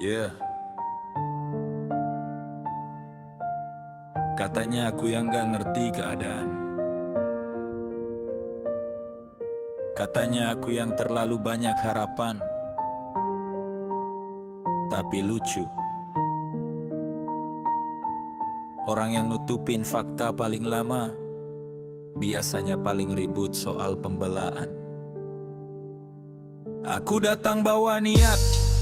Yeah. Katanya aku yang gak ngerti keadaan. Katanya aku yang terlalu banyak harapan. Tapi lucu, orang yang nutupin fakta paling lama biasanya paling ribut soal pembelaan. Aku datang bawa niat,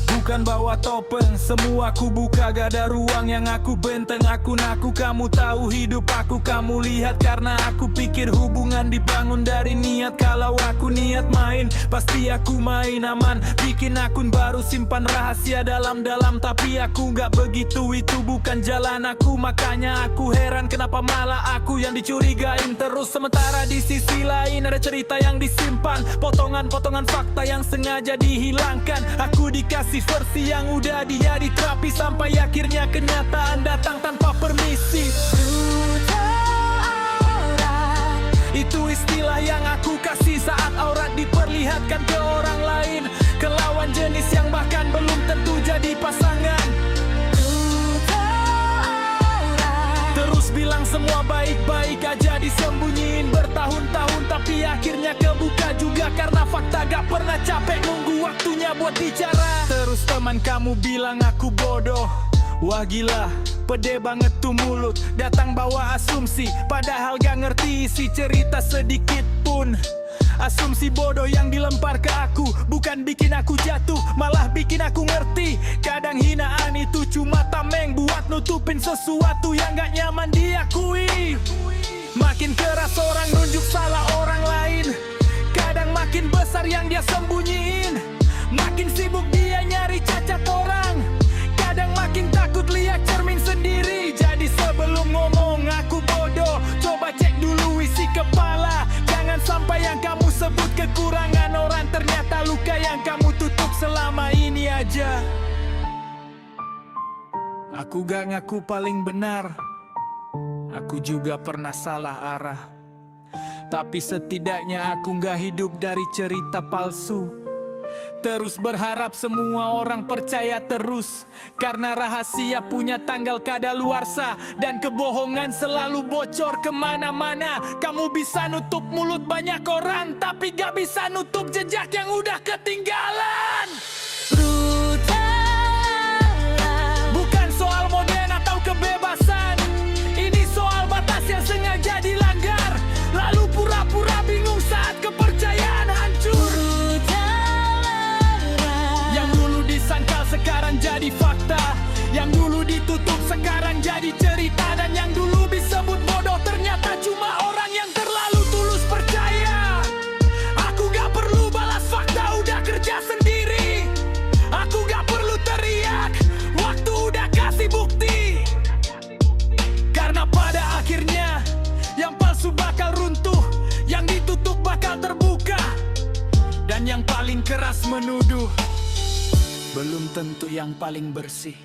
bukan bawa topeng. Semua aku buka, gak ada ruang yang aku benteng. Aku naku kamu tahu hidup aku, kamu lihat. Karena aku pikir hubungan dibangun dari niat. Kalau aku niat main, pasti aku main aman. Bikin akun baru, simpan rahasia dalam-dalam. Tapi aku gak begitu, itu bukan jalan aku. Makanya aku heran kenapa malah aku yang dicurigain terus. Sementara di sisi lain ada cerita yang disimpan, potongan-potongan fakta yang sengaja dihilangkan. Aku dikasih versi yang udah dia diterapi, sampai akhirnya kenyataan datang tanpa permisi. Itu istilah yang aku kasih saat aurat diperlihatkan ke orang lain, ke lawan jenis yang bahkan belum tentu jadi pasangan. Terus bilang semua baik-baik aja, disembunyiin bertahun-tahun. Tapi akhirnya kebuka juga karena fakta gak pernah capek nunggu waktunya buat bicara. Terus teman kamu bilang aku bodoh. Wah gila, pede banget tuh mulut. Datang bawa asumsi, padahal gak ngerti isi cerita sedikit pun. Asumsi bodoh yang dilempar ke aku, bukan bikin aku jatuh, malah bikin aku ngerti. Kadang hinaan itu cuma tameng buat nutupin sesuatu yang gak nyaman diakui. Makin keras orang nunjuk salah orang lain, kadang makin besar yang dia sembunyiin. Makin sibuk dia nyari cacat orang, kadang makin takut lihat cermin sendiri. Jadi sebelum ngomong aku bodoh, coba cek dulu isi kepala. Jangan sampai yang kamu sebut kekurangan orang, ternyata luka yang kamu tutup selama ini aja. Aku gak ngaku paling benar, aku juga pernah salah arah. Tapi setidaknya aku gak hidup dari cerita palsu. Terus berharap semua orang percaya terus, karena rahasia punya tanggal kadaluarsa. Dan kebohongan selalu bocor kemana-mana. Kamu bisa nutup mulut banyak orang, tapi gak bisa nutup jejak yang udah ketinggalan. Bukan soal modern atau kebebasan, ini soal batas yang sengaja dilanggar, lalu pura-pura bingung saat kepercayaan hancur. Sekarang jadi fakta, yang dulu ditutup sekarang jadi cerita. Dan yang dulu disebut bodoh ternyata cuma orang yang terlalu tulus percaya. Aku gak perlu balas fakta, udah kerja sendiri. Aku gak perlu teriak, waktu udah kasih bukti. Karena pada akhirnya yang palsu bakal runtuh, yang ditutup bakal terbuka. Dan yang paling keras menuduh belum tentu yang paling bersih.